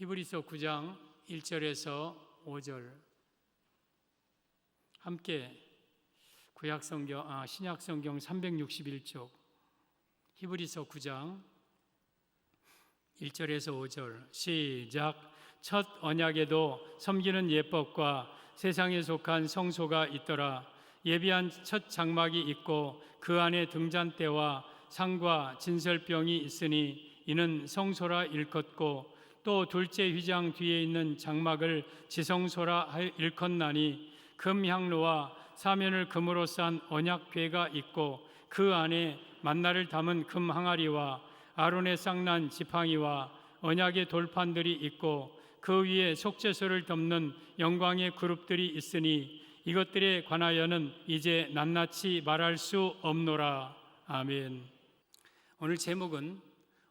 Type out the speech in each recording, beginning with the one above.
히브리서 9장 1절에서 5절 함께 신약성경 361쪽 히브리서 9장 1절에서 5절 시작. 첫 언약에도 섬기는 예법과 세상에 속한 성소가 있더라. 예비한 첫 장막이 있고 그 안에 등잔대와 상과 진설병이 있으니 이는 성소라 일컫고 또 둘째 휘장 뒤에 있는 장막을 지성소라 일컫나니 금향로와 사면을 금으로 싼 언약궤가 있고 그 안에 만나를 담은 금 항아리와 아론의 쌍난 지팡이와 언약의 돌판들이 있고 그 위에 속죄소를 덮는 영광의 그룹들이 있으니 이것들에 관하여는 이제 낱낱이 말할 수 없노라. 아멘. 오늘 제목은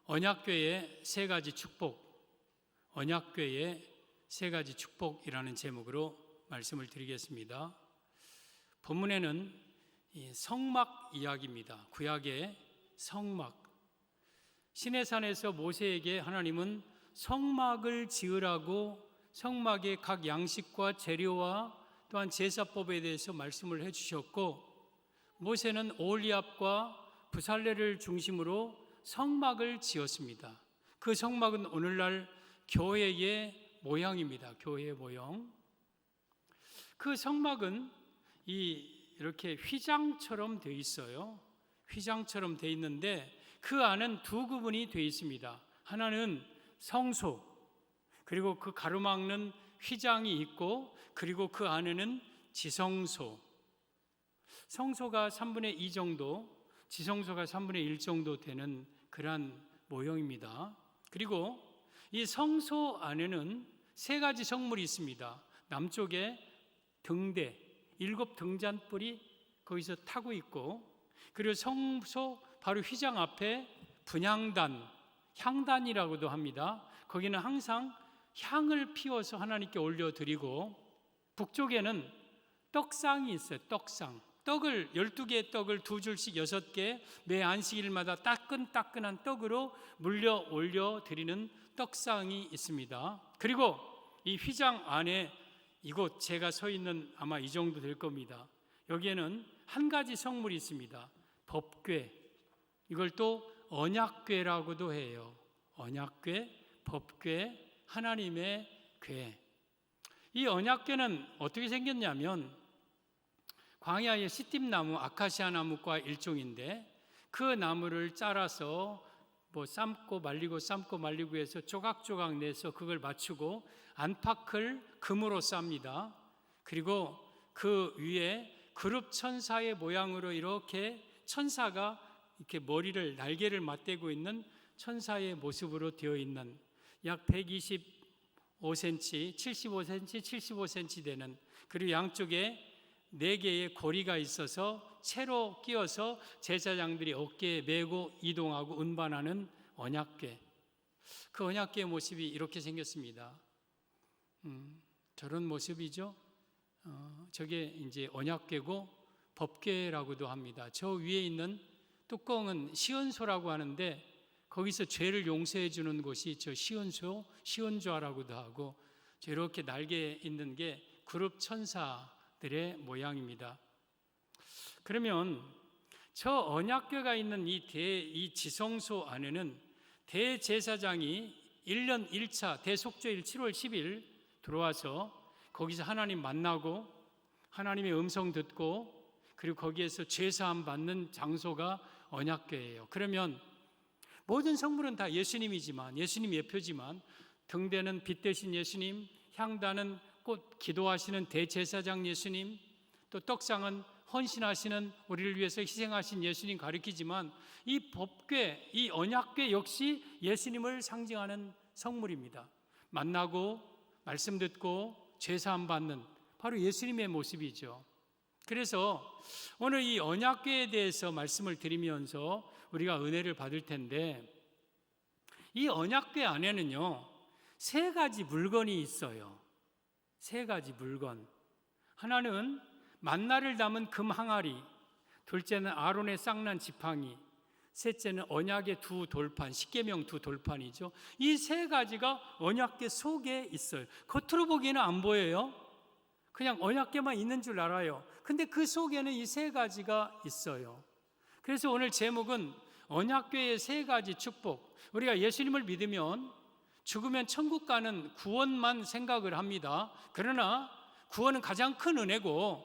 언약궤의 세 가지 축복, 언약궤의 세 가지 축복이라는 제목으로 말씀을 드리겠습니다. 본문에는 성막 이야기입니다. 구약의 성막. 시내산에서 모세에게 하나님은 성막을 지으라고 성막의 각 양식과 재료와 또한 제사법에 대해서 말씀을 해주셨고, 모세는 오홀리압과 부살레를 중심으로 성막을 지었습니다. 그 성막은 오늘날 교회의 모양입니다. 교회의 모형. 그 성막은 이렇게 휘장처럼 되어 있어요. 휘장처럼 되어 있는데 그 안은 두 구분이 되어 있습니다. 하나는 성소, 그리고 그 가로막는 휘장이 있고, 그리고 그 안에는 지성소. 성소가 3분의 2 정도, 지성소가 3분의 1 정도 되는 그러한 모형입니다. 그리고 이 성소 안에는 세 가지 성물이 있습니다. 남쪽에 등대, 7 등잔불이 거기서 타고 있고, 그리고 성소 바로 휘장 앞에 분향단, 향단이라고도 합니다. 거기는 항상 향을 피워서 하나님께 올려드리고, 북쪽에는 떡상이 있어요. 떡상. 떡을 12개의 떡을 2줄씩 6개 매 안식일마다 따끈따끈한 떡으로 물려 올려드리는 떡상이 있습니다. 그리고 이 휘장 안에 이곳 제가 서 있는 아마 이 정도 될 겁니다. 여기에는 한 가지 성물이 있습니다. 법궤. 이걸 또 언약궤라고도 해요. 언약궤, 법궤, 하나님의 궤. 이 언약궤는 어떻게 생겼냐면 광야의 시띠나무, 아카시아 나무과 일종인데 그 나무를 잘라서 삶고 말리고 해서 조각조각 내서 그걸 맞추고 안팎을 금으로 쌉니다. 그리고 그 위에 그룹 천사의 모양으로 이렇게 천사가 이렇게 머리를 날개를 맞대고 있는 천사의 모습으로 되어 있는 약 125cm, 75cm, 75cm 되는, 그리고 양쪽에 4개의 고리가 있어서 채로 끼워서 제사장들이 어깨에 메고 이동하고 운반하는 언약궤. 그 언약궤의 모습이 이렇게 생겼습니다. 저런 모습이죠. 저게 이제 언약궤고 법궤라고도 합니다. 저 위에 있는 뚜껑은 시은소라고 하는데 거기서 죄를 용서해 주는 곳이 저 시은소, 시은좌라고도 하고, 이렇게 날개 있는 게 그룹 천사들의 모양입니다. 그러면 저 언약궤가 있는 이 지성소 안에는 대제사장이 1년 1차 대속죄일 7월 10일 들어와서 거기서 하나님 만나고 하나님의 음성 듣고, 그리고 거기에서 죄사함 받는 장소가 언약궤예요. 그러면 모든 성물은 다 예수님이지만, 예수님 예표지만, 등대는 빛 대신 예수님, 향단은 곧 기도하시는 대제사장 예수님, 또 떡상은 헌신하시는 우리를 위해서 희생하신 예수님 가리키지만, 이 법궤, 이 언약궤 역시 예수님을 상징하는 성물입니다. 만나고 말씀 듣고 죄사함 받는 바로 예수님의 모습이죠. 그래서 오늘 이 언약궤에 대해서 말씀을 드리면서 우리가 은혜를 받을 텐데, 이 언약궤 안에는요 3가지 물건이 있어요. 3가지 물건. 하나는 만나를 담은 금 항아리, 둘째는 아론의 쌍난 지팡이, 셋째는 언약의 두 돌판, 십계명 두 돌판이죠. 이 세 가지가 언약궤 속에 있어요. 겉으로 보기에는 안 보여요. 그냥 언약궤만 있는 줄 알아요. 근데 그 속에는 이 세 가지가 있어요. 그래서 오늘 제목은 언약궤의 세 가지 축복. 우리가 예수님을 믿으면 죽으면 천국 가는 구원만 생각을 합니다. 그러나 구원은 가장 큰 은혜고,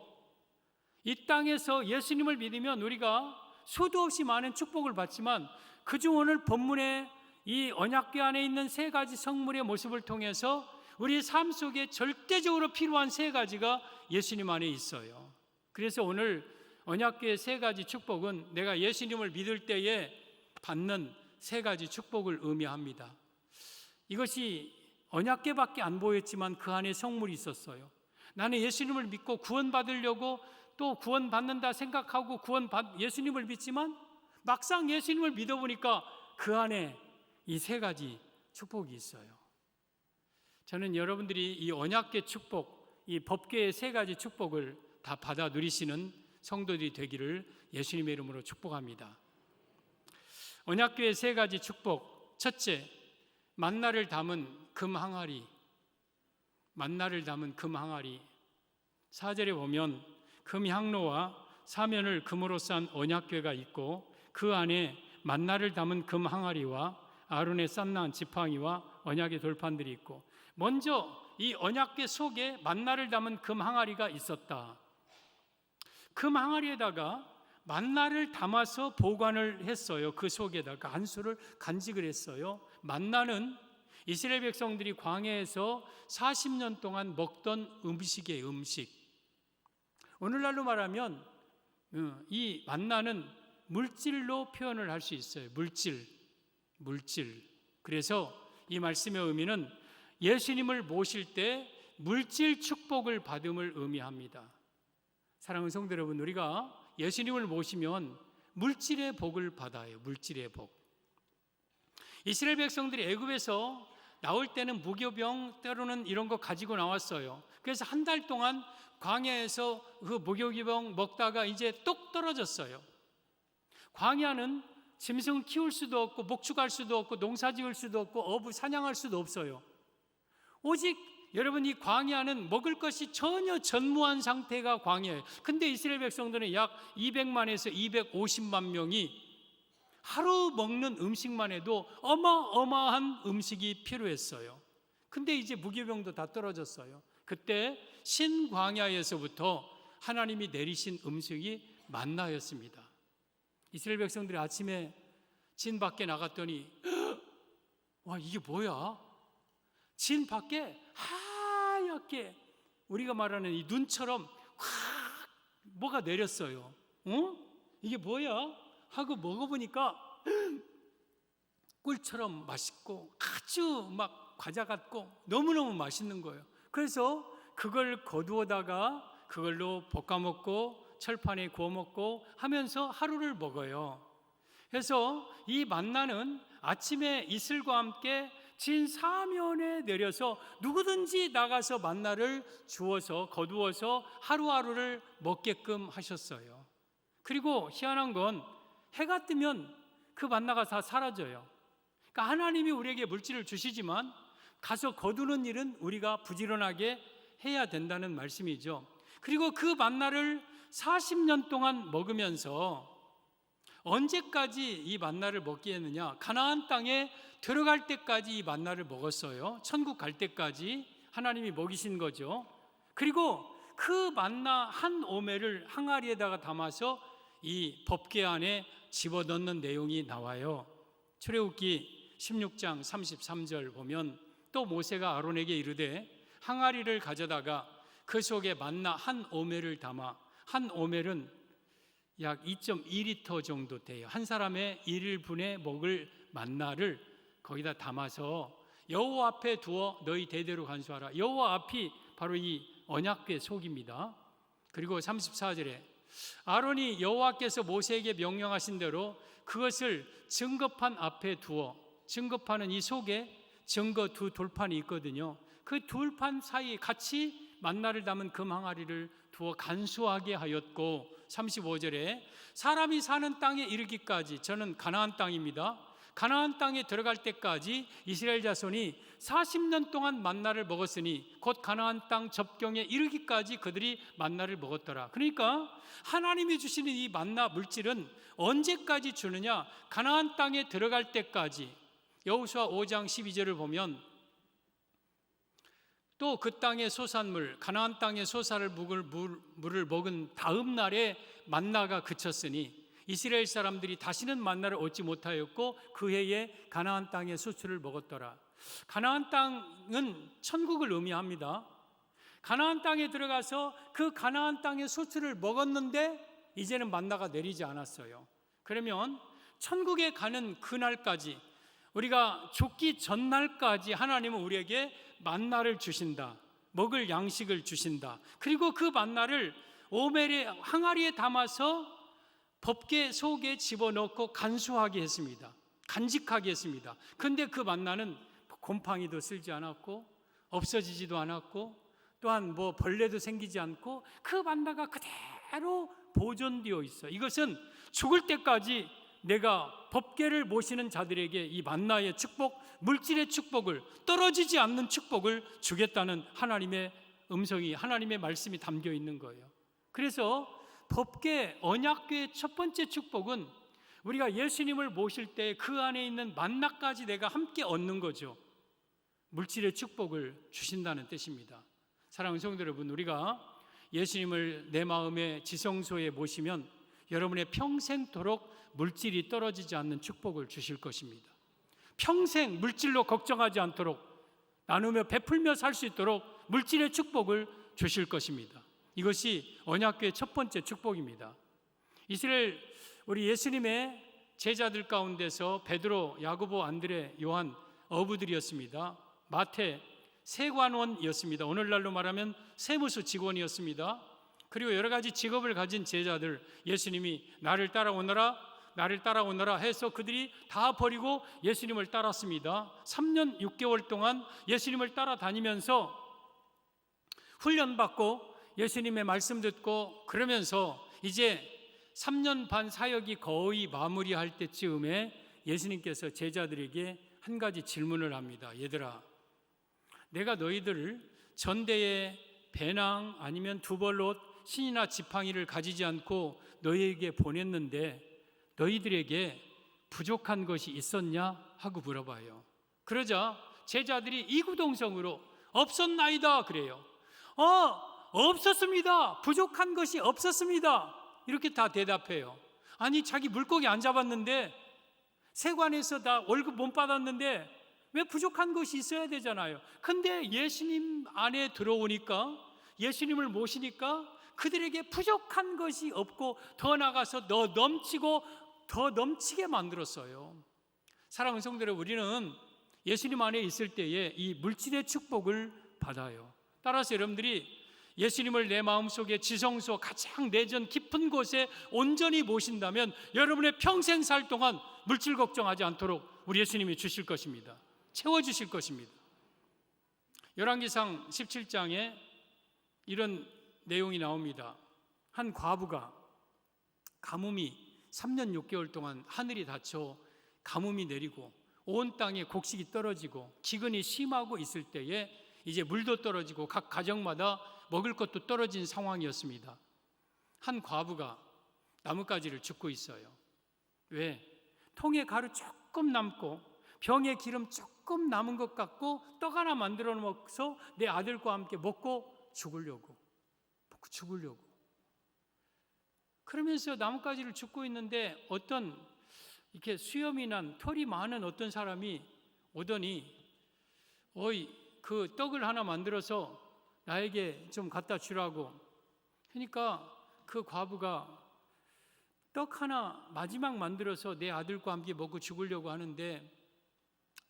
이 땅에서 예수님을 믿으면 우리가 수도 없이 많은 축복을 받지만, 그중 오늘 본문의 이 언약궤 안에 있는 세 가지 성물의 모습을 통해서 우리의 삶 속에 절대적으로 필요한 세 가지가 예수님 안에 있어요. 그래서 오늘 언약궤의 세 가지 축복은 내가 예수님을 믿을 때에 받는 세 가지 축복을 의미합니다. 이것이 언약궤밖에 안 보였지만 그 안에 성물이 있었어요. 나는 예수님을 믿고 구원받으려고 또 구원받는다 생각하고 예수님을 믿지만 막상 예수님을 믿어보니까 그 안에 이 세 가지 축복이 있어요. 저는 여러분들이 이 언약궤 축복, 이 법궤의 세 가지 축복을 다 받아 누리시는 성도들이 되기를 예수님의 이름으로 축복합니다. 언약궤의 세 가지 축복. 첫째, 만나를 담은 금 항아리. 만나를 담은 금 항아리. 4절에 보면 금 향로와 사면을 금으로 싼 언약궤가 있고 그 안에 만나를 담은 금 항아리와 아론의 싼난 지팡이와 언약의 돌판들이 있고, 먼저 이 언약궤 속에 만나를 담은 금 항아리가 있었다. 금 항아리에다가 만나를 담아서 보관을 했어요. 그 속에다가 안수를 간직을 했어요. 만나는 이스라엘 백성들이 광야에서 40년 동안 먹던 음식의 음식. 오늘날로 말하면 이 만나는 물질로 표현을 할 수 있어요. 물질. 그래서 이 말씀의 의미는 예수님을 모실 때 물질 축복을 받음을 의미합니다. 사랑하는 성도 여러분, 우리가 예수님을 모시면 물질의 복을 받아요. 물질의 복. 이스라엘 백성들이 애굽에서 나올 때는 무교병 때로는 이런 거 가지고 나왔어요. 그래서 한 달 동안 광야에서 그 무교병 먹다가 이제 똑 떨어졌어요. 광야는 짐승 키울 수도 없고 목축할 수도 없고 농사 지을 수도 없고 어부 사냥할 수도 없어요. 오직 여러분, 이 광야는 먹을 것이 전혀 전무한 상태가 광야예요. 근데 이스라엘 백성들은 약 200만에서 250만 명이 하루 먹는 음식만 해도 어마어마한 음식이 필요했어요. 근데 이제 무교병도 다 떨어졌어요. 그때 신광야에서부터 하나님이 내리신 음식이 만나였습니다. 이스라엘 백성들이 아침에 진 밖에 나갔더니 와, 이게 뭐야? 진 밖에 하얗게 우리가 말하는 이 눈처럼 확 뭐가 내렸어요. 이게 뭐야? 하고 먹어보니까 꿀처럼 맛있고 아주 막 과자 같고 너무너무 맛있는 거예요. 그래서 그걸 거두어다가 그걸로 볶아 먹고 철판에 구워 먹고 하면서 하루를 먹어요. 그래서 이 만나는 아침에 이슬과 함께 진 사면에 내려서 누구든지 나가서 만나를 주워서 거두어서 하루하루를 먹게끔 하셨어요. 그리고 희한한 건 해가 뜨면 그 만나가 다 사라져요. 그러니까 하나님이 우리에게 물질을 주시지만 가서 거두는 일은 우리가 부지런하게 해야 된다는 말씀이죠. 그리고 그 만나를 40년 동안 먹으면서 언제까지 이 만나를 먹겠느냐? 가나안 땅에 들어갈 때까지 이 만나를 먹었어요. 천국 갈 때까지 하나님이 먹이신 거죠. 그리고 그 만나 한 오멜을 항아리에다가 담아서 이 법궤 안에 집어넣는 내용이 나와요. 출애굽기 16장 33절 보면 또 모세가 아론에게 이르되 항아리를 가져다가 그 속에 만나 한 오멜을 담아, 한 오멜은 약 2.2리터 정도 돼요. 한 사람의 1일분에 먹을 만나를 거기다 담아서 여호와 앞에 두어 너희 대대로 간수하라. 여호와 앞이 바로 이 언약궤 속입니다. 그리고 34절에 아론이 여호와께서 모세에게 명령하신 대로 그것을 증거판 앞에 두어, 증거판은 이 속에 증거 두 돌판이 있거든요. 그 돌판 사이에 같이 만나를 담은 금 항아리를 두어 간수하게 하였고 35절에 사람이 사는 땅에 이르기까지, 저는 가나안 땅입니다. 가나안 땅에 들어갈 때까지 이스라엘 자손이 40년 동안 만나를 먹었으니 곧 가나안 땅 접경에 이르기까지 그들이 만나를 먹었더라. 그러니까 하나님이 주시는 이 만나 물질은 언제까지 주느냐? 가나안 땅에 들어갈 때까지. 여호수아 5장 12절을 보면 또 그 땅의 소산물, 가나안 땅의 소사를 물을 먹은 다음 날에 만나가 그쳤으니 이스라엘 사람들이 다시는 만나를 얻지 못하였고 그 해에 가나안 땅의 수출을 먹었더라. 가나안 땅은 천국을 의미합니다. 가나안 땅에 들어가서 그 가나안 땅의 수출을 먹었는데 이제는 만나가 내리지 않았어요. 그러면 천국에 가는 그날까지, 우리가 죽기 전날까지 하나님은 우리에게 만나를 주신다. 먹을 양식을 주신다. 그리고 그 만나를 오멜의 항아리에 담아서 법궤 속에 집어넣고 간수하게 했습니다. 간직하게 했습니다. 그런데 그 만나는 곰팡이도 쓸지 않았고 없어지지도 않았고 또한 뭐 벌레도 생기지 않고 그 만나가 그대로 보존되어 있어. 이것은 죽을 때까지 내가 법궤를 모시는 자들에게 이 만나의 축복, 물질의 축복을, 떨어지지 않는 축복을 주겠다는 하나님의 음성이, 하나님의 말씀이 담겨 있는 거예요. 그래서 법궤, 언약궤의 첫 번째 축복은 우리가 예수님을 모실 때 그 안에 있는 만나까지 내가 함께 얻는 거죠. 물질의 축복을 주신다는 뜻입니다. 사랑하는 성도 여러분, 우리가 예수님을 내 마음의 지성소에 모시면 여러분의 평생토록 물질이 떨어지지 않는 축복을 주실 것입니다. 평생 물질로 걱정하지 않도록 나누며 베풀며 살 수 있도록 물질의 축복을 주실 것입니다. 이것이 언약궤의 첫 번째 축복입니다. 이스라엘 우리 예수님의 제자들 가운데서 베드로, 야고보, 안드레, 요한 어부들이었습니다. 마태 세관원이었습니다. 오늘날로 말하면 세무서 직원이었습니다. 그리고 여러 가지 직업을 가진 제자들, 예수님이 나를 따라오너라, 나를 따라오너라 해서 그들이 다 버리고 예수님을 따랐습니다. 3년 6개월 동안 예수님을 따라다니면서 훈련받고 예수님의 말씀 듣고 그러면서 이제 3년 반 사역이 거의 마무리할 때쯤에 예수님께서 제자들에게 한 가지 질문을 합니다. 얘들아, 내가 너희들을 전대에 배낭 아니면 두벌옷, 신이나 지팡이를 가지지 않고 너희에게 보냈는데 너희들에게 부족한 것이 있었냐? 하고 물어봐요. 그러자 제자들이 이구동성으로 없었나이다 그래요. 없었습니다. 부족한 것이 없었습니다. 이렇게 다 대답해요. 아니, 자기 물고기 안 잡았는데, 세관에서 다 월급 못 받았는데 왜 부족한 것이 있어야 되잖아요. 근데 예수님 안에 들어오니까, 예수님을 모시니까 그들에게 부족한 것이 없고 더 나가서 더 넘치고 더 넘치게 만들었어요. 사랑하는 성도 여러분, 우리는 예수님 안에 있을 때에 이 물질의 축복을 받아요. 따라서 여러분들이 예수님을 내 마음속에 지성소 가장 내전 깊은 곳에 온전히 모신다면 여러분의 평생 살 동안 물질 걱정하지 않도록 우리 예수님이 주실 것입니다. 채워주실 것입니다. 열왕기상 17장에 이런 내용이 나옵니다. 한 과부가 가뭄이 3년 6개월 동안 하늘이 닫혀 가뭄이 내리고 온 땅에 곡식이 떨어지고 기근이 심하고 있을 때에 이제 물도 떨어지고 각 가정마다 먹을 것도 떨어진 상황이었습니다. 한 과부가 나뭇가지를 줍고 있어요. 왜? 통에 가루 조금 남고 병에 기름 조금 남은 것 같고 떡 하나 만들어 먹어서 내 아들과 함께 먹고 죽으려고. 그러면서 나뭇가지를 줍고 있는데 어떤 이렇게 수염이 난 털이 많은 어떤 사람이 오더니 어이, 그 떡을 하나 만들어서 나에게 좀 갖다 주라고. 그러니까 그 과부가 떡 하나 마지막 만들어서 내 아들과 함께 먹고 죽으려고 하는데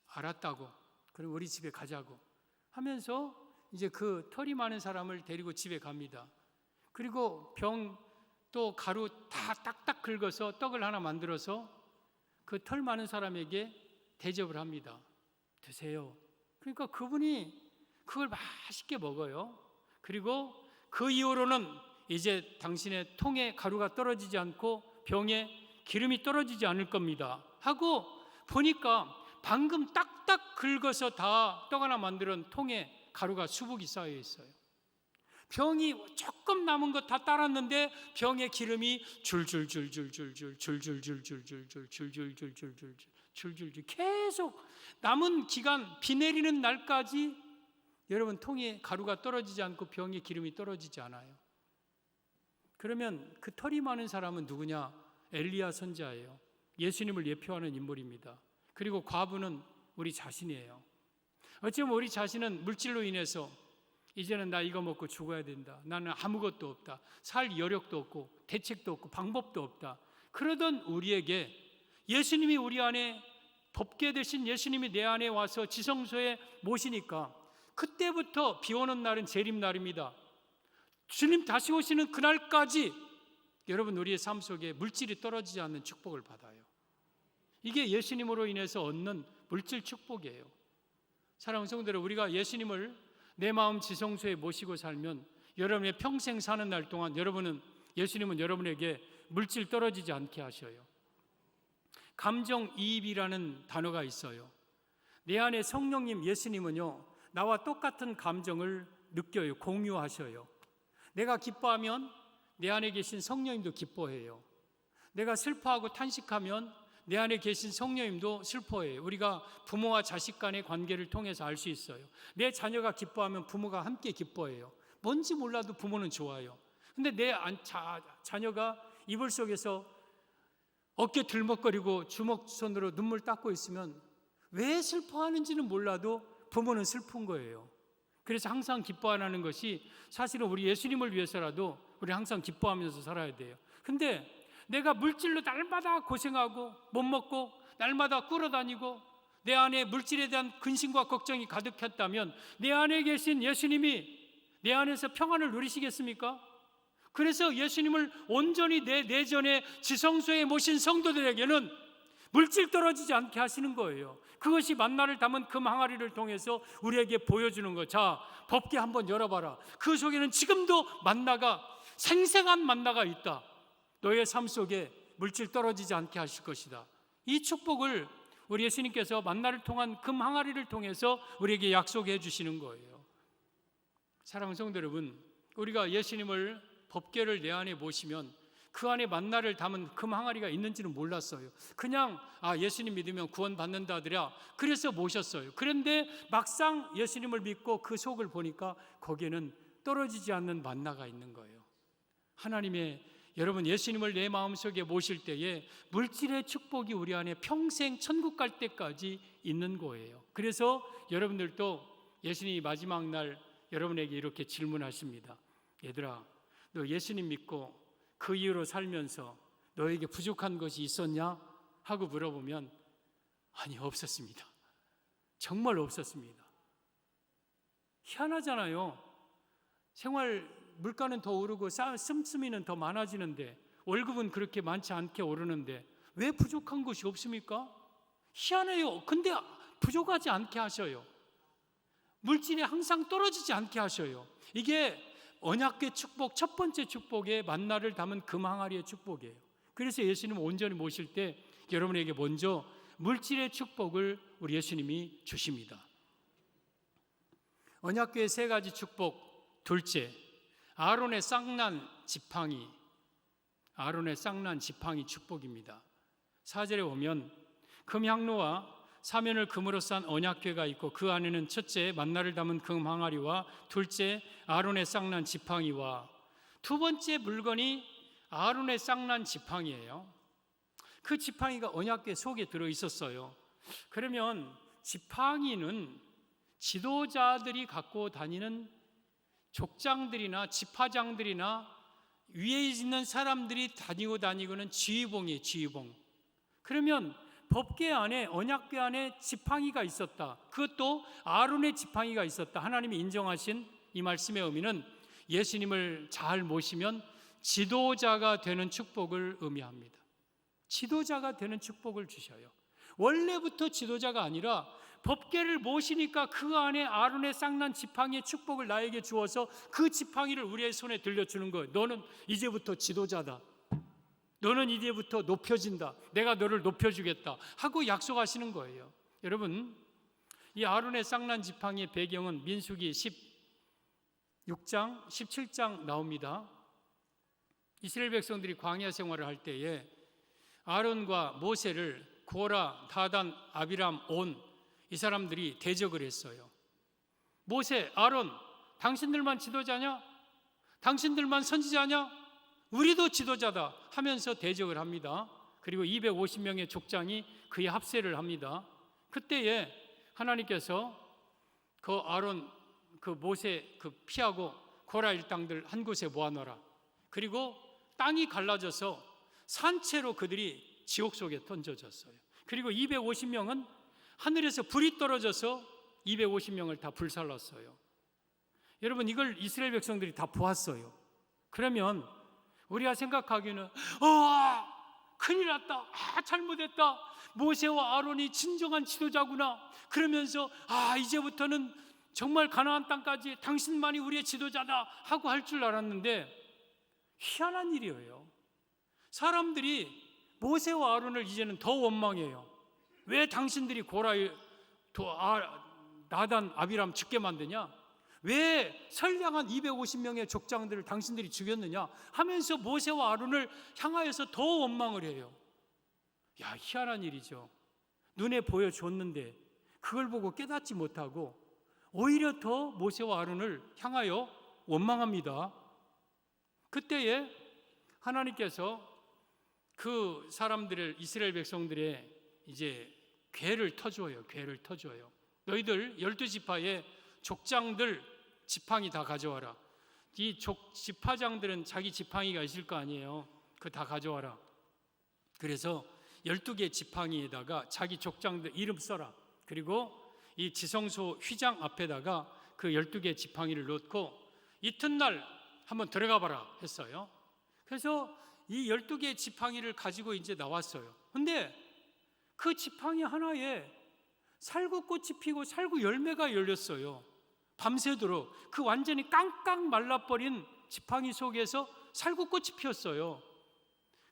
알았다고. 그럼 우리 집에 가자고 하면서 이제 그 털이 많은 사람을 데리고 집에 갑니다. 그리고 병 또 가루 다 딱딱 긁어서 떡을 하나 만들어서 그 털 많은 사람에게 대접을 합니다. 드세요. 그러니까 그분이 그걸 맛있게 먹어요. 그리고 그 이후로는 이제 당신의 통에 가루가 떨어지지 않고 병에 기름이 떨어지지 않을 겁니다 하고 보니까 방금 딱딱 긁어서 다 떡 하나 만드는 통에 가루가 수북이 쌓여 있어요. 병이 조금 남은 거 다 따랐는데 병에 기름이 줄줄줄 계속 남은 기간, 비 내리는 날까지 여러분 통에 가루가 떨어지지 않고 병에 기름이 떨어지지 않아요. 그러면 그 털이 많은 사람은 누구냐? 엘리야 선지자예요. 예수님을 예표하는 인물입니다. 그리고 과부는 우리 자신이에요. 어쩌면 우리 자신은 물질로 인해서 이제는 나 이거 먹고 죽어야 된다, 나는 아무것도 없다, 살 여력도 없고 대책도 없고 방법도 없다, 그러던 우리에게 예수님이 우리 안에, 법궤 되신 예수님이 내 안에 와서 지성소에 모시니까 그때부터 비 오는 날은 재림날입니다. 주님 다시 오시는 그날까지 여러분 우리의 삶 속에 물질이 떨어지지 않는 축복을 받아요. 이게 예수님으로 인해서 얻는 물질 축복이에요. 사랑하는 성도 여러분, 우리가 예수님을 내 마음 지성소에 모시고 살면 여러분의 평생 사는 날 동안 예수님은 여러분에게 물질 떨어지지 않게 하셔요. 감정이입이라는 단어가 있어요. 내 안에 성령님 예수님은요, 나와 똑같은 감정을 느껴요. 공유하셔요. 내가 기뻐하면 내 안에 계신 성령님도 기뻐해요. 내가 슬퍼하고 탄식하면 내 안에 계신 성령님도 슬퍼해요. 우리가 부모와 자식 간의 관계를 통해서 알 수 있어요. 내 자녀가 기뻐하면 부모가 함께 기뻐해요. 뭔지 몰라도 부모는 좋아요. 근데 내 자녀가 이불 속에서 어깨 들먹거리고 주먹손으로 눈물 닦고 있으면 왜 슬퍼하는지는 몰라도 부모는 슬픈 거예요. 그래서 항상 기뻐하는 것이, 사실은 우리 예수님을 위해서라도 우리 항상 기뻐하면서 살아야 돼요. 근데 내가 물질로 날마다 고생하고 못 먹고 날마다 꿇어다니고 내 안에 물질에 대한 근심과 걱정이 가득했다면 내 안에 계신 예수님이 내 안에서 평안을 누리시겠습니까? 그래서 예수님을 온전히 내 내전에 지성소에 모신 성도들에게는 물질 떨어지지 않게 하시는 거예요. 그것이 만나를 담은 금 항아리를 통해서 우리에게 보여주는 것. 자, 법궤 한번 열어봐라. 그 속에는 지금도 만나가, 생생한 만나가 있다. 너의 삶 속에 물질 떨어지지 않게 하실 것이다. 이 축복을 우리 예수님께서 만나를 통한 금 항아리를 통해서 우리에게 약속해 주시는 거예요. 사랑하는 성도 여러분, 우리가 예수님을, 법궤를 내 안에 모시면 그 안에 만나를 담은 금 항아리가 있는지는 몰랐어요. 그냥 예수님 믿으면 구원 받는다더라, 그래서 모셨어요. 그런데 막상 예수님을 믿고 그 속을 보니까 거기에는 떨어지지 않는 만나가 있는 거예요. 여러분 예수님을 내 마음속에 모실 때에 물질의 축복이 우리 안에 평생 천국 갈 때까지 있는 거예요. 그래서 여러분들도 예수님이 마지막 날 여러분에게 이렇게 질문하십니다. 얘들아, 너 예수님 믿고 그 이후로 살면서 너에게 부족한 것이 있었냐? 하고 물어보면 아니, 없었습니다. 정말 없었습니다. 희한하잖아요. 생활 물가는 더 오르고 씀씀이는 더 많아지는데 월급은 그렇게 많지 않게 오르는데 왜 부족한 것이 없습니까? 희한해요. 근데 부족하지 않게 하셔요. 물질이 항상 떨어지지 않게 하셔요. 이게 언약궤 축복, 첫 번째 축복의 만나를 담은 금 항아리의 축복이에요. 그래서 예수님을 온전히 모실 때 여러분에게 먼저 물질의 축복을 우리 예수님이 주십니다. 언약궤의 세 가지 축복, 둘째, 아론의 쌍난 지팡이 축복입니다. 4절에 보면 금향로와 사면을 금으로 싼 언약궤가 있고 그 안에는 첫째 만나를 담은 금 항아리와 둘째 아론의 쌍난 지팡이와, 두 번째 물건이 아론의 쌍난 지팡이예요. 그 지팡이가 언약궤 속에 들어 있었어요. 그러면 지팡이는 지도자들이 갖고 다니는 족장들이나 지파장들이나 위에 있는 사람들이 다니고는 지휘봉이에요. 지휘봉. 그러면 법궤 안에, 언약궤 안에 지팡이가 있었다. 그것도 아론의 지팡이가 있었다. 하나님이 인정하신 이 말씀의 의미는 예수님을 잘 모시면 지도자가 되는 축복을 의미합니다. 지도자가 되는 축복을 주셔요. 원래부터 지도자가 아니라 법궤를 모시니까 그 안에 아론의 쌍난 지팡이의 축복을 나에게 주어서 그 지팡이를 우리의 손에 들려주는 거예요. 너는 이제부터 지도자다. 너는 이제부터 높여진다. 내가 너를 높여주겠다 하고 약속하시는 거예요. 여러분, 이 아론의 쌍난 지팡이의 배경은 민수기 16장, 17장 나옵니다. 이스라엘 백성들이 광야 생활을 할 때에 아론과 모세를 고라, 다단, 아비람, 온 이 사람들이 대적을 했어요. 모세, 아론, 당신들만 지도자냐? 당신들만 선지자냐? 우리도 지도자다 하면서 대적을 합니다. 그리고 250명의 족장이 그의 합세를 합니다. 그때에 하나님께서 그 아론, 그 모세 피하고 고라 일당들 한 곳에 모아놓아라. 그리고 땅이 갈라져서 산채로 그들이 지옥 속에 던져졌어요. 그리고 250명은 하늘에서 불이 떨어져서 250명을 다 불살랐어요. 여러분, 이걸 이스라엘 백성들이 다 보았어요. 그러면 우리가 생각하기에는 큰일 났다, 잘못했다, 모세와 아론이 진정한 지도자구나, 그러면서 이제부터는 정말 가나안 땅까지 당신만이 우리의 지도자다 하고 할 줄 알았는데, 희한한 일이에요. 사람들이 모세와 아론을 이제는 더 원망해요. 왜 당신들이 고라, 나단, 아비람 죽게 만드냐? 왜 선량한 250명의 족장들을 당신들이 죽였느냐 하면서 모세와 아론을 향하여서 더 원망을 해요. 희한한 일이죠. 눈에 보여줬는데 그걸 보고 깨닫지 못하고 오히려 더 모세와 아론을 향하여 원망합니다. 그때에 하나님께서 그 사람들을, 이스라엘 백성들의 이제 궤를 터줘요. 궤를 터줘요. 너희들 12지파의 족장들 지팡이 다 가져와라. 이 지파장들은 자기 지팡이가 있을 거 아니에요. 그거 다 가져와라. 그래서 12개 지팡이에다가 자기 족장들 이름 써라. 그리고 이 지성소 휘장 앞에다가 그 12개 지팡이를 놓고 이튿날 한번 들어가 봐라 했어요. 그래서 이 12개 지팡이를 가지고 이제 나왔어요. 근데 그 지팡이 하나에 살구꽃이 피고 살구 열매가 열렸어요. 밤새도록 그 완전히 깡깡 말라버린 지팡이 속에서 살구꽃이 피었어요.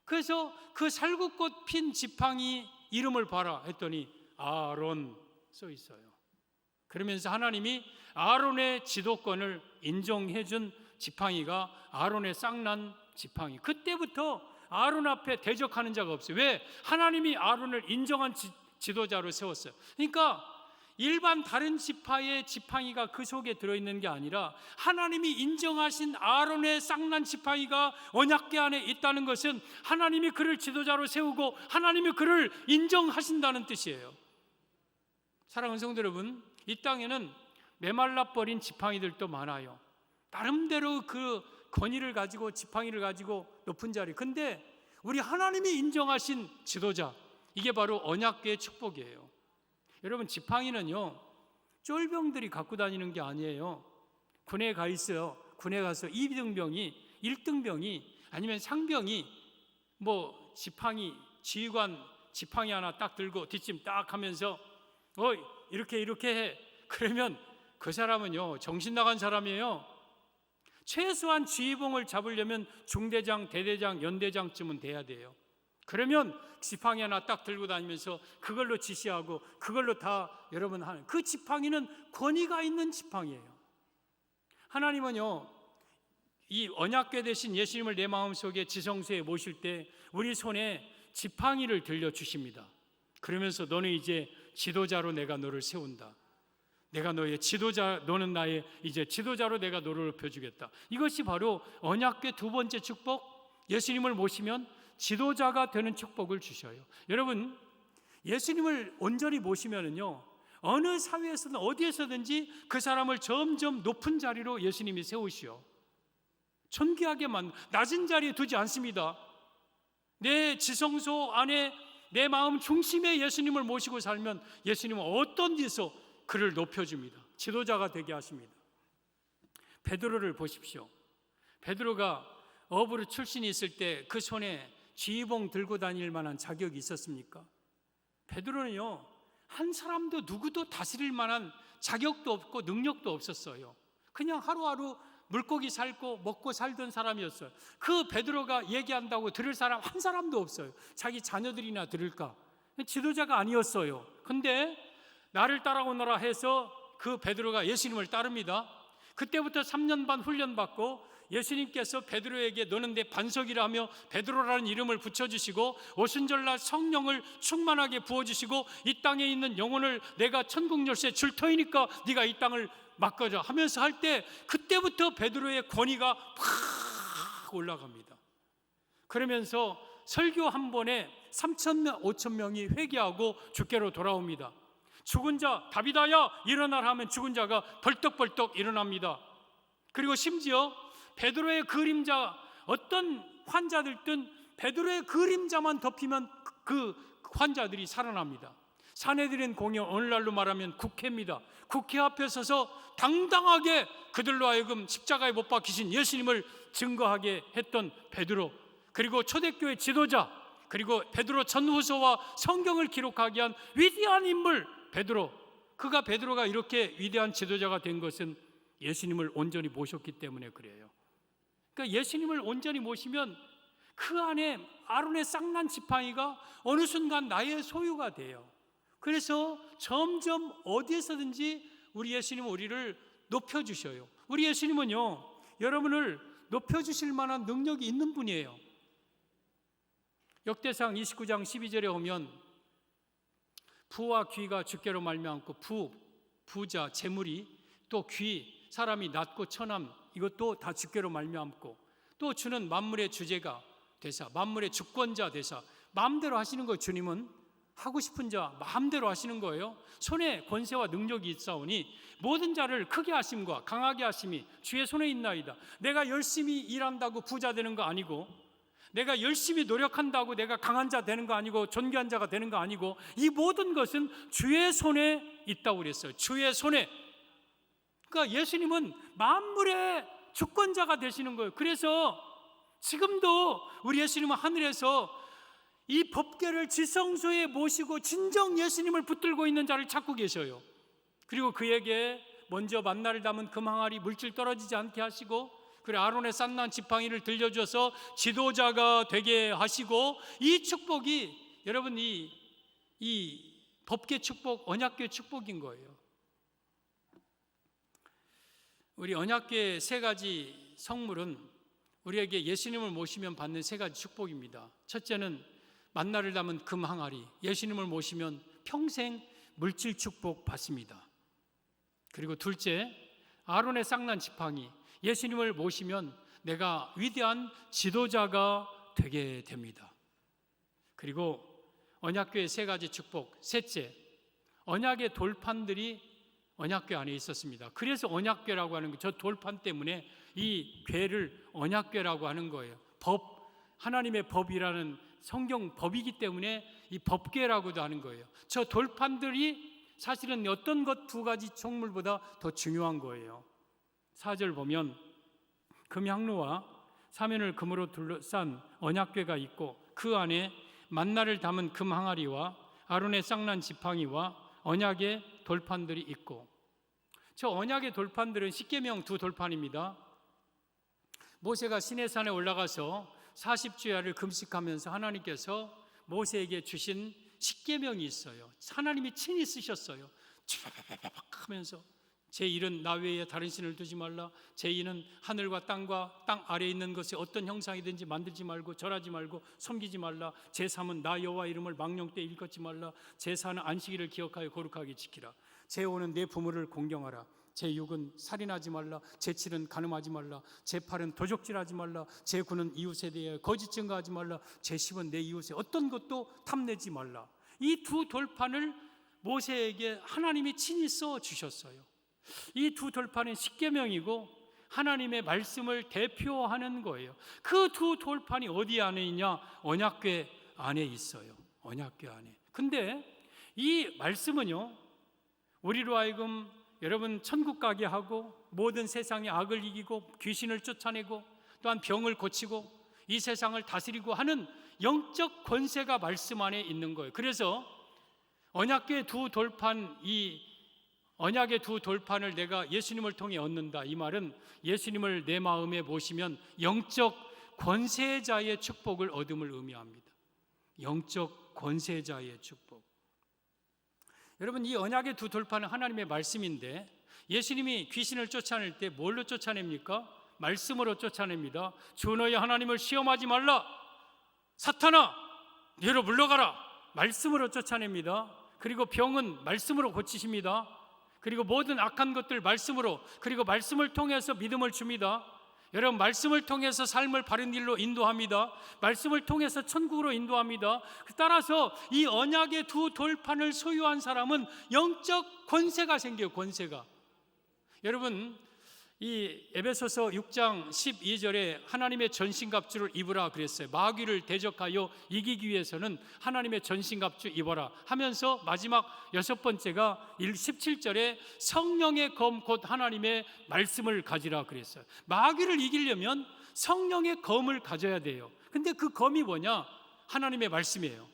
그래서 그 살구꽃 핀 지팡이 이름을 봐라 했더니 아론 써 있어요. 그러면서 하나님이 아론의 지도권을 인정해 준 지팡이가 아론의 쌍난 지팡이. 그때부터 아론 앞에 대적하는 자가 없어요. 왜? 하나님이 아론을 인정한 지도자로 세웠어요. 그러니까 일반 다른 지파의 지팡이가 그 속에 들어있는 게 아니라 하나님이 인정하신 아론의 쌍난 지팡이가 언약궤 안에 있다는 것은 하나님이 그를 지도자로 세우고 하나님이 그를 인정하신다는 뜻이에요. 사랑하는 성도 여러분, 이 땅에는 메말라버린 지팡이들도 많아요. 나름대로 그 권위를 가지고 지팡이를 가지고 높은 자리. 근데 우리 하나님이 인정하신 지도자, 이게 바로 언약궤의 축복이에요. 여러분, 지팡이는요 쫄병들이 갖고 다니는 게 아니에요. 군에 가 있어요. 군에 가서 2등병이 1등병이 아니면 상병이 뭐 지팡이, 지휘관 지팡이 하나 딱 들고 뒷짐 딱 하면서 이렇게 해. 그러면 그 사람은요 정신 나간 사람이에요. 최소한 지휘봉을 잡으려면 중대장, 대대장, 연대장쯤은 돼야 돼요. 그러면 지팡이 하나 딱 들고 다니면서 그걸로 지시하고 그걸로 다 여러분 하는, 그 지팡이는 권위가 있는 지팡이에요. 하나님은요 이 언약궤 대신 예수님을 내 마음속에 지성소에 모실 때 우리 손에 지팡이를 들려주십니다. 그러면서 너는 이제 지도자로 내가 너를 세운다. 내가 너의 지도자, 너는 나의 이제 지도자로 내가 너를 높여주겠다. 이것이 바로 언약궤 두 번째 축복, 예수님을 모시면 지도자가 되는 축복을 주셔요. 여러분, 예수님을 온전히 모시면은요 어느 사회에서든 어디에서든지 그 사람을 점점 높은 자리로 예수님이 세우시오. 존귀하게 낮은 자리에 두지 않습니다. 내 지성소 안에 내 마음 중심에 예수님을 모시고 살면 예수님은 어떤 데서 그를 높여줍니다. 지도자가 되게 하십니다. 베드로를 보십시오. 베드로가 어부로 출신이 있을 때 그 손에 지휘봉 들고 다닐 만한 자격이 있었습니까? 베드로는요 한 사람도 누구도 다스릴 만한 자격도 없고 능력도 없었어요. 그냥 하루하루 물고기 살고 먹고 살던 사람이었어요. 그 베드로가 얘기한다고 들을 사람 한 사람도 없어요. 자기 자녀들이나 들을까? 지도자가 아니었어요. 근데 나를 따라오너라 해서 그 베드로가 예수님을 따릅니다. 그때부터 3년 반 훈련받고 예수님께서 베드로에게 너는 내 반석이라 하며 베드로라는 이름을 붙여주시고 오순절날 성령을 충만하게 부어주시고 이 땅에 있는 영혼을 내가 천국 열쇠 줄 터이니까 네가 이 땅을 맡겨줘 하면서 할 때 그때부터 베드로의 권위가 팍 올라갑니다. 그러면서 설교 한 번에 3,000명, 5,000명이 회개하고 주께로 돌아옵니다. 죽은 자 다비다야 일어나라 하면 죽은 자가 벌떡벌떡 일어납니다. 그리고 심지어 베드로의 그림자, 어떤 환자들든 베드로의 그림자만 덮이면 그 환자들이 살아납니다. 산헤드린 공연, 오늘날로 말하면 국회입니다. 국회 앞에 서서 당당하게 그들로 하여금 십자가에 못 박히신 예수님을 증거하게 했던 베드로, 그리고 초대교회 지도자, 그리고 베드로 전후서와 성경을 기록하게 한 위대한 인물 베드로. 베드로가 이렇게 위대한 지도자가 된 것은 예수님을 온전히 모셨기 때문에 그래요. 그러니까 예수님을 온전히 모시면 그 안에 아론의 쌍난 지팡이가 어느 순간 나의 소유가 돼요. 그래서 점점 어디에서든지 우리 예수님은 우리를 높여주셔요. 우리 예수님은요, 여러분을 높여주실 만한 능력이 있는 분이에요. 역대상 29장 12절에 오면 부와 귀가 주께로 말미암고 부자, 재물이 또 귀, 사람이 낮고 천함 이것도 다 주께로 말미암고 또 주는 만물의 주제가 되사 만물의 주권자 되사 마음대로 하시는 거예요. 주님은 하고 싶은 자 마음대로 하시는 거예요. 손에 권세와 능력이 있사오니 모든 자를 크게 하심과 강하게 하심이 주의 손에 있나이다. 내가 열심히 일한다고 부자 되는 거 아니고, 내가 열심히 노력한다고 내가 강한 자 되는 거 아니고 존귀한 자가 되는 거 아니고, 이 모든 것은 주의 손에 있다고 그랬어요. 주의 손에. 그러니까 예수님은 만물의 주권자가 되시는 거예요. 그래서 지금도 우리 예수님은 하늘에서 이 법궤를 지성소에 모시고 진정 예수님을 붙들고 있는 자를 찾고 계셔요. 그리고 그에게 먼저 만나를 담은 금항아리 물질 떨어지지 않게 하시고, 그래 아론의 쌍난 지팡이를 들려줘서 지도자가 되게 하시고, 이 축복이 여러분 이 법궤 축복, 언약궤 축복인 거예요. 우리 언약궤 세 가지 성물은 우리에게 예수님을 모시면 받는 세 가지 축복입니다. 첫째는 만나를 담은 금 항아리, 예수님을 모시면 평생 물질 축복 받습니다. 그리고 둘째, 아론의 쌍난 지팡이, 예수님을 모시면 내가 위대한 지도자가 되게 됩니다. 그리고 언약궤의 세 가지 축복, 셋째, 언약의 돌판들이 언약궤 안에 있었습니다. 그래서 언약궤라고 하는 거, 저 돌판 때문에 이 궤를 언약궤라고 하는 거예요. 하나님의 법이라는 성경 법이기 때문에 이 법궤라고도 하는 거예요. 저 돌판들이 사실은 어떤 것 두 가지 종물보다 더 중요한 거예요. 4절 보면 금향로와 사면을 금으로 둘러싼 언약궤가 있고 그 안에 만나를 담은 금 항아리와 아론의 쌍난 지팡이와 언약의 돌판들이 있고, 저 언약의 돌판들은 십계명 두 돌판입니다. 모세가 시내산에 올라가서 40주야를 금식하면서 하나님께서 모세에게 주신 십계명이 있어요. 하나님이 친히 쓰셨어요. 촤바바바박 하면서 제 일은 나 외에 다른 신을 두지 말라. 제 일은 하늘과 땅과 땅 아래에 있는 것에 어떤 형상이든지 만들지 말고 절하지 말고 섬기지 말라. 제 3은 나 여호와 이름을 망령 때 일컫지 말라. 제 4는 안식일을 기억하여 거룩하게 지키라. 제 5는 내 부모를 공경하라. 제 6은 살인하지 말라. 제 7은 간음하지 말라. 제 8은 도적질하지 말라. 제 9는 이웃에 대해 거짓 증거하지 말라. 제 10은 내 이웃에 어떤 것도 탐내지 말라. 이 두 돌판을 모세에게 하나님이 친히 써 주셨어요. 이 두 돌판은 십계명이고 하나님의 말씀을 대표하는 거예요. 그 두 돌판이 어디 안에 있냐? 언약궤 안에 있어요. 언약궤 안에. 근데 이 말씀은요, 우리로 하여금 여러분 천국 가게 하고 모든 세상의 악을 이기고 귀신을 쫓아내고 또한 병을 고치고 이 세상을 다스리고 하는 영적 권세가 말씀 안에 있는 거예요. 그래서 언약의 두 돌판, 이 언약의 두 돌판을 내가 예수님을 통해 얻는다. 이 말은 예수님을 내 마음에 모시면 영적 권세자의 축복을 얻음을 의미합니다. 영적 권세자의 축복. 여러분, 이 언약의 두 돌판은 하나님의 말씀인데 예수님이 귀신을 쫓아낼 때 뭘로 쫓아냅니까? 말씀으로 쫓아냅니다. 주 너희 하나님을 시험하지 말라. 사탄아, 너로 물러가라. 말씀으로 쫓아냅니다. 그리고 병은 말씀으로 고치십니다. 그리고 모든 악한 것들 말씀으로, 그리고 말씀을 통해서 믿음을 줍니다. 여러분, 말씀을 통해서 삶을 바른 일로 인도합니다. 말씀을 통해서 천국으로 인도합니다. 따라서 이 언약의 두 돌판을 소유한 사람은 영적 권세가 생겨요. 권세가. 여러분, 이 에베소서 6장 12절에 하나님의 전신갑주를 입으라 그랬어요. 마귀를 대적하여 이기기 위해서는 하나님의 전신갑주 입어라 하면서 마지막 6번째가 17절에 성령의 검 곧 하나님의 말씀을 가지라 그랬어요. 마귀를 이기려면 성령의 검을 가져야 돼요. 근데 그 검이 뭐냐? 하나님의 말씀이에요.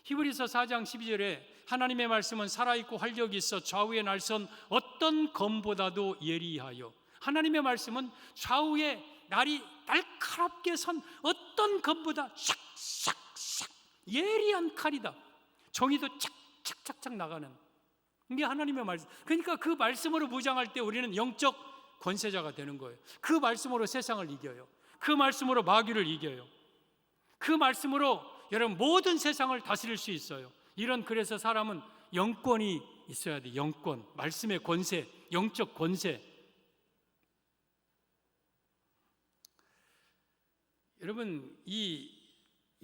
히브리서 4장 12절에 하나님의 말씀은 살아있고 활력이 있어 좌우의 날선 어떤 검보다도 예리하여. 하나님의 말씀은 좌우에 날이 날카롭게 선 어떤 검보다 샥샥샥 예리한 칼이다. 정의도 착착착착 나가는, 이게 하나님의 말씀. 그러니까 그 말씀으로 무장할 때 우리는 영적 권세자가 되는 거예요. 그 말씀으로 세상을 이겨요. 그 말씀으로 마귀를 이겨요. 그 말씀으로 여러분 모든 세상을 다스릴 수 있어요. 그래서 사람은 영권이 있어야 돼. 영권, 말씀의 권세, 영적 권세. 여러분, 이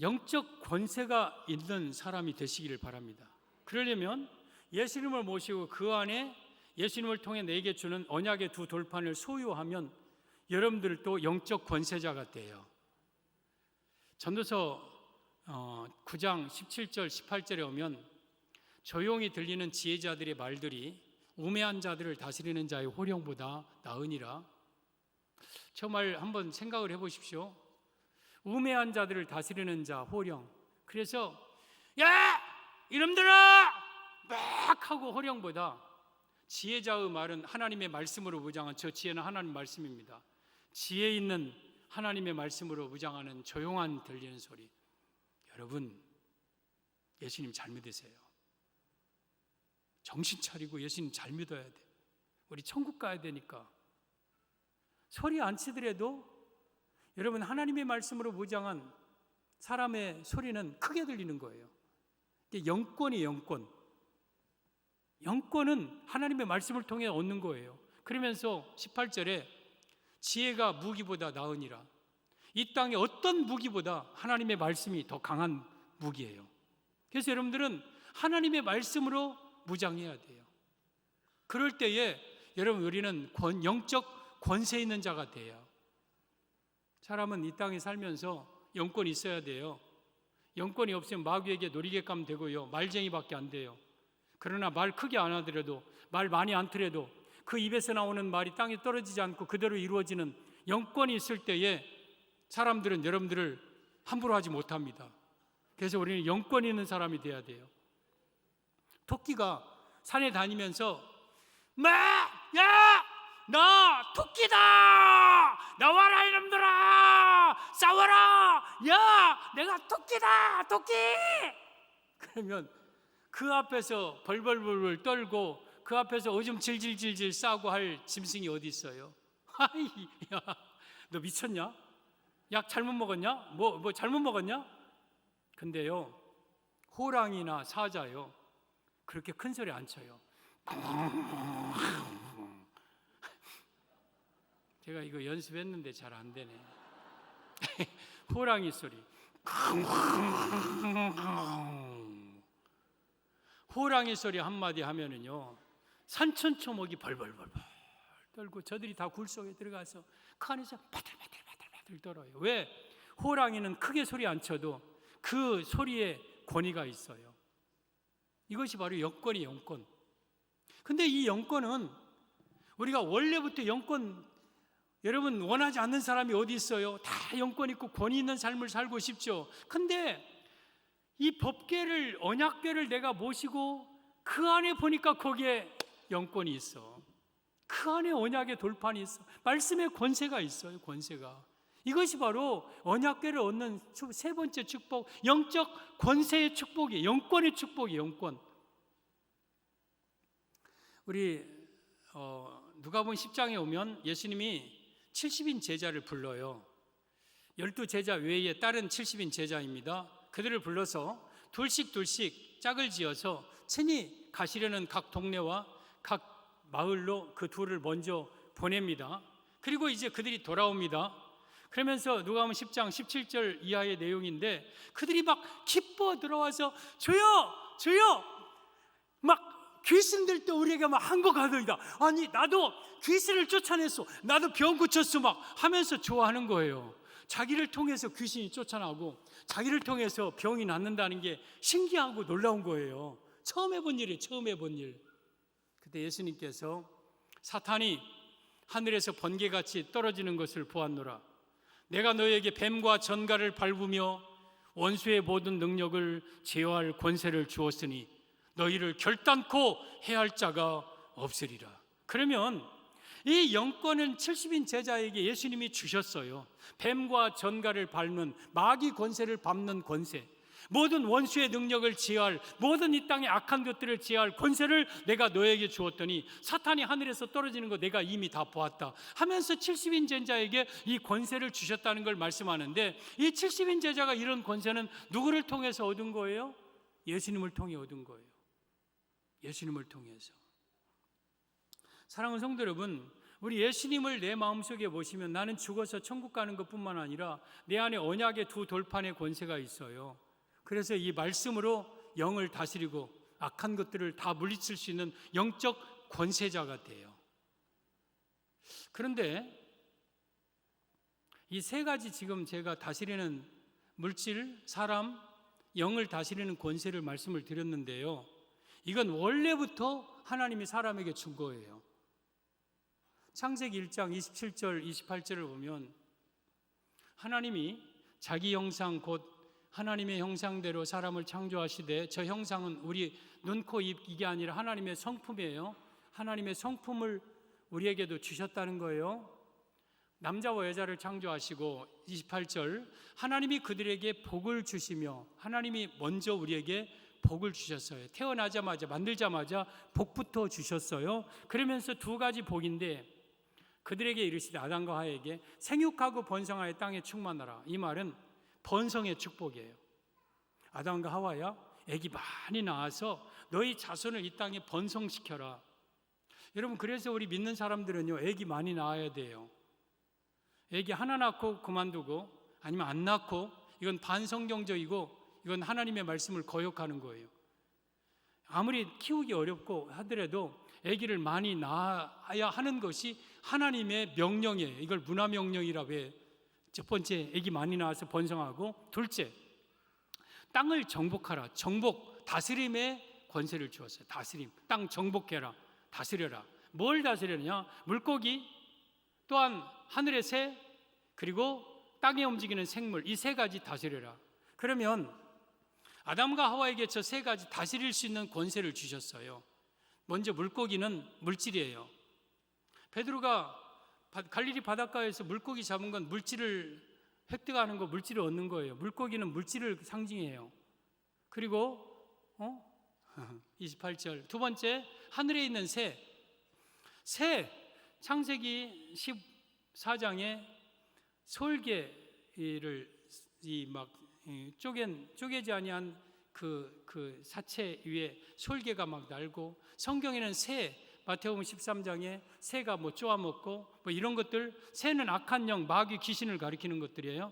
영적 권세가 있는 사람이 되시기를 바랍니다. 그러려면 예수님을 모시고 그 안에 예수님을 통해 내게 주는 언약의 두 돌판을 소유하면 여러분들도 영적 권세자가 돼요. 전도서 9장 17절 18절에 오면 조용히 들리는 지혜자들의 말들이 우매한 자들을 다스리는 자의 호령보다 나으니라. 저 말 한번 생각을 해보십시오. 우매한 자들을 다스리는 자 호령. 그래서 야 이놈들아 막 하고 호령보다 지혜자의 말은 하나님의 말씀으로 무장한, 저 지혜는 하나님 말씀입니다. 지혜 있는 하나님의 말씀으로 무장하는 조용한 들리는 소리. 여러분, 예수님 잘 믿으세요. 정신 차리고 예수님 잘 믿어야 돼. 우리 천국 가야 되니까. 소리 안 치더라도 여러분 하나님의 말씀으로 무장한 사람의 소리는 크게 들리는 거예요. 이게 영권이에요. 영권. 영권은 하나님의 말씀을 통해 얻는 거예요. 그러면서 18절에 지혜가 무기보다 나으니라. 이 땅에 어떤 무기보다 하나님의 말씀이 더 강한 무기예요. 그래서 여러분들은 하나님의 말씀으로 무장해야 돼요. 그럴 때에 여러분 우리는 영적 권세 있는 자가 돼요. 사람은 이 땅에 살면서 영권이 있어야 돼요. 영권이 없으면 마귀에게 놀이개감 되고요, 말쟁이밖에 안 돼요. 그러나 말 크게 안 하더라도, 말 많이 안 틀어도 그 입에서 나오는 말이 땅에 떨어지지 않고 그대로 이루어지는 영권이 있을 때에 사람들은 여러분들을 함부로 하지 못합니다. 그래서 우리는 영권 있는 사람이 돼야 돼요. 토끼가 산에 다니면서 야! 나 토끼다! 나와라 이놈들아! 싸워라! 야! 내가 토끼다! 토끼! 그러면 그 앞에서 벌벌벌 떨고 그 앞에서 오줌 질질질질 싸고 할 짐승이 어디 있어요? 아이, 야, 너 미쳤냐? 약 잘못 먹었냐? 뭐 잘못 먹었냐? 근데요, 호랑이나 사자요, 그렇게 큰 소리 안 쳐요. 제가 이거 연습했는데 잘 안 되네. 호랑이 소리. 호랑이 소리 한마디 하면은요, 산천초목이 벌벌벌벌 떨고 저들이 다 굴 속에 들어가서 그 안에서 바들바들 떨어요. 왜? 호랑이는 크게 소리 안 쳐도 그 소리에 권위가 있어요. 이것이 바로 영권이에요. 영권. 근데 이 영권은 우리가 원래부터 영권, 여러분 원하지 않는 사람이 어디 있어요? 다 영권 있고 권위 있는 삶을 살고 싶죠. 근데 이 법궤를, 언약궤를 내가 모시고 그 안에 보니까 거기에 영권이 있어. 그 안에 언약의 돌판이 있어. 말씀의 권세가 있어요. 권세가. 이것이 바로 언약궤를 얻는 세 번째 축복, 영적 권세의 축복이에요. 영권의 축복이에요. 영권. 우리 누가복음 10장에 오면 예수님이 70인 제자를 불러요. 12제자 외에 다른 70인 제자입니다. 그들을 불러서 둘씩 짝을 지어서 친히 가시려는 각 동네와 각 마을로 그 둘을 먼저 보냅니다. 그리고 이제 그들이 돌아옵니다. 그러면서 누가복음 10장 17절 이하의 내용인데, 그들이 막 기뻐 들어와서 주여 막 귀신들도 우리에게 막 한 것 같으이다. 아니 나도 귀신을 쫓아냈어, 나도 병 고쳤어 막 하면서 좋아하는 거예요. 자기를 통해서 귀신이 쫓아나고 자기를 통해서 병이 낫는다는 게 신기하고 놀라운 거예요. 처음 해본 일이에요. 처음 해본 일. 그때 예수님께서 사탄이 하늘에서 번개같이 떨어지는 것을 보았노라. 내가 너에게 뱀과 전갈을 밟으며 원수의 모든 능력을 제어할 권세를 주었으니 너희를 결단코 해할 자가 없으리라. 그러면 이 영권은 70인 제자에게 예수님이 주셨어요. 뱀과 전갈을 밟는, 마귀 권세를 밟는 권세, 모든 원수의 능력을 제어할, 모든 이 땅의 악한 것들을 제어할 권세를 내가 너에게 주었더니 사탄이 하늘에서 떨어지는 거 내가 이미 다 보았다 하면서 70인 제자에게 이 권세를 주셨다는 걸 말씀하는데, 이 70인 제자가 이런 권세는 누구를 통해서 얻은 거예요? 예수님을 통해 얻은 거예요. 예수님을 통해서. 사랑하는 성도 여러분, 우리 예수님을 내 마음속에 모시면 나는 죽어서 천국 가는 것뿐만 아니라 내 안에 언약의 두 돌판의 권세가 있어요. 그래서 이 말씀으로 영을 다스리고 악한 것들을 다 물리칠 수 있는 영적 권세자가 돼요. 그런데 이 세 가지 지금 제가 다스리는 물질, 사람, 영을 다스리는 권세를 말씀을 드렸는데요, 이건 원래부터 하나님이 사람에게 준 거예요. 창세기 1장 27절 28절을 보면 하나님이 자기 형상 곧 하나님의 형상대로 사람을 창조하시되, 저 형상은 우리 눈, 코, 입 이게 아니라 하나님의 성품이에요. 하나님의 성품을 우리에게도 주셨다는 거예요. 남자와 여자를 창조하시고 28절 하나님이 그들에게 복을 주시며, 하나님이 먼저 우리에게 복을 주셨어요. 태어나자마자, 만들자마자 복부터 주셨어요. 그러면서 두 가지 복인데, 그들에게 이르시되 아담과 하와에게 생육하고 번성하여 땅에 충만하라. 이 말은 번성의 축복이에요. 아담과 하와야, 아기 많이 낳아서 너희 자손을 이 땅에 번성시켜라. 여러분, 그래서 우리 믿는 사람들은요, 아기 많이 낳아야 돼요. 아기 하나 낳고 그만두고 아니면 안 낳고, 이건 반성경적이고 이건 하나님의 말씀을 거역하는 거예요. 아무리 키우기 어렵고 하더라도 아기를 많이 낳아야 하는 것이 하나님의 명령이에요. 이걸 문화명령이라고 해요. 첫 번째, 아기 많이 낳아서 번성하고, 둘째, 땅을 정복하라. 정복, 다스림의 권세를 주었어요. 다스림, 땅 정복해라, 다스려라. 뭘 다스리느냐? 물고기, 또한 하늘의 새, 그리고 땅에 움직이는 생물, 이 세 가지 다스려라. 그러면 아담과 하와에게 저 세 가지 다스릴 수 있는 권세를 주셨어요. 먼저 물고기는 물질이에요. 베드로가 갈릴리 바닷가에서 물고기 잡은 건 물질을 획득하는 거, 물질을 얻는 거예요. 물고기는 물질을 상징해요. 그리고 28절 두 번째, 하늘에 있는 새. 창세기 14장에 솔개를 쪼개지 아니한 그 사체 위에 솔개가 막 날고, 성경에는 새, 마태복음 13장에 새가 뭐 쪼아먹고 뭐 이런 것들, 새는 악한 영, 마귀, 귀신을 가리키는 것들이에요.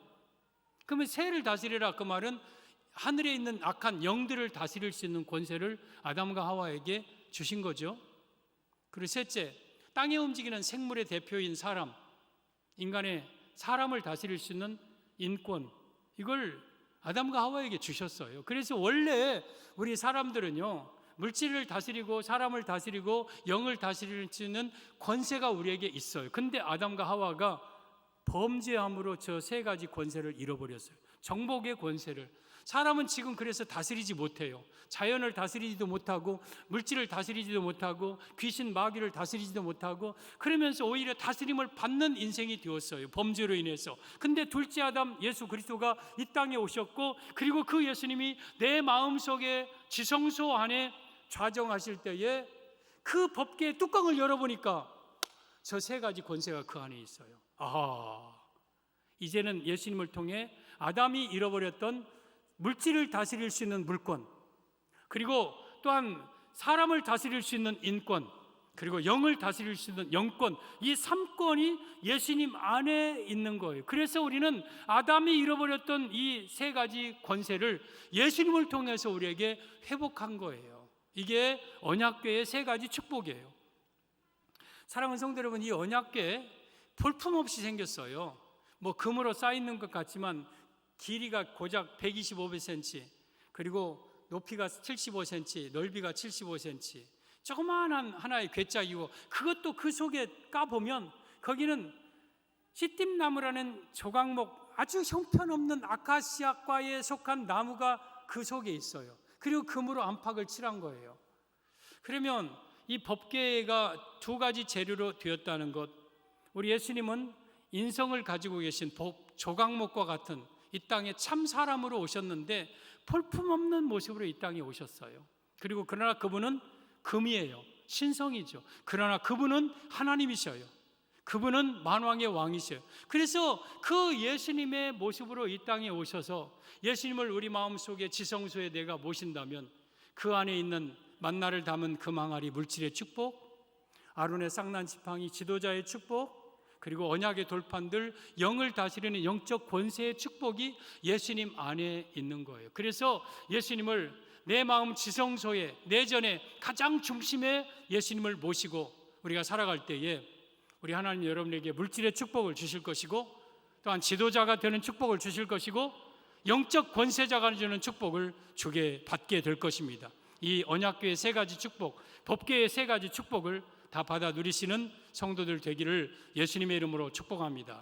그러면 새를 다스리라, 그 말은 하늘에 있는 악한 영들을 다스릴 수 있는 권세를 아담과 하와에게 주신 거죠. 그리고 셋째, 땅에 움직이는 생물의 대표인 사람, 인간의 사람을 다스릴 수 있는 인권, 이걸 아담과 하와에게 주셨어요. 그래서 원래 우리 사람들은요, 물질을 다스리고 사람을 다스리고 영을 다스릴 수 있는 권세가 우리에게 있어요. 근데 아담과 하와가 범죄함으로 저 세 가지 권세를 잃어버렸어요. 정복의 권세를, 사람은 지금 그래서 다스리지 못해요. 자연을 다스리지도 못하고 물질을 다스리지도 못하고 귀신 마귀를 다스리지도 못하고 그러면서 오히려 다스림을 받는 인생이 되었어요. 범죄로 인해서. 근데 둘째 아담 예수 그리스도가 이 땅에 오셨고 그리고 그 예수님이 내 마음속에 지성소 안에 좌정하실 때에 그 법궤의 뚜껑을 열어보니까 저 세 가지 권세가 그 안에 있어요. 아하, 이제는 예수님을 통해 아담이 잃어버렸던 물질을 다스릴 수 있는 물권, 그리고 또한 사람을 다스릴 수 있는 인권, 그리고 영을 다스릴 수 있는 영권, 이 3권이 예수님 안에 있는 거예요. 그래서 우리는 아담이 잃어버렸던 이 세 가지 권세를 예수님을 통해서 우리에게 회복한 거예요. 이게 언약궤의 세 가지 축복이에요. 사랑하는 성도 여러분, 이 언약궤 볼품없이 생겼어요. 뭐 금으로 쌓이는 것 같지만 길이가 고작 125cm, 그리고 높이가 75cm, 넓이가 75cm, 조그마한 하나의 괴짝이고, 그것도 그 속에 까보면 거기는 시띠나무라는 조각목, 아주 형편없는 아카시아과에 속한 나무가 그 속에 있어요. 그리고 금으로 안팎을 칠한 거예요. 그러면 이 법궤가 두 가지 재료로 되었다는 것, 우리 예수님은 인성을 가지고 계신 조각목과 같은 이 땅에 참 사람으로 오셨는데 볼품없는 모습으로 이 땅에 오셨어요. 그리고 그러나 그분은 금이에요. 신성이죠. 그러나 그분은 하나님이셔요. 그분은 만왕의 왕이셔요. 그래서 그 예수님의 모습으로 이 땅에 오셔서 예수님을 우리 마음속에 지성소에 내가 모신다면 그 안에 있는 만나를 담은 그 망아리 물질의 축복, 아론의 쌍난 지팡이 지도자의 축복, 그리고 언약의 돌판들 영을 다스리는 영적 권세의 축복이 예수님 안에 있는 거예요. 그래서 예수님을 내 마음 지성소에, 내전에 가장 중심에 예수님을 모시고 우리가 살아갈 때에 우리 하나님 여러분에게 물질의 축복을 주실 것이고, 또한 지도자가 되는 축복을 주실 것이고, 영적 권세자가 주는 축복을 받게 될 것입니다. 이 언약궤의 세 가지 축복, 법궤의 세 가지 축복을 다 받아 누리시는 성도들 되기를 예수님의 이름으로 축복합니다.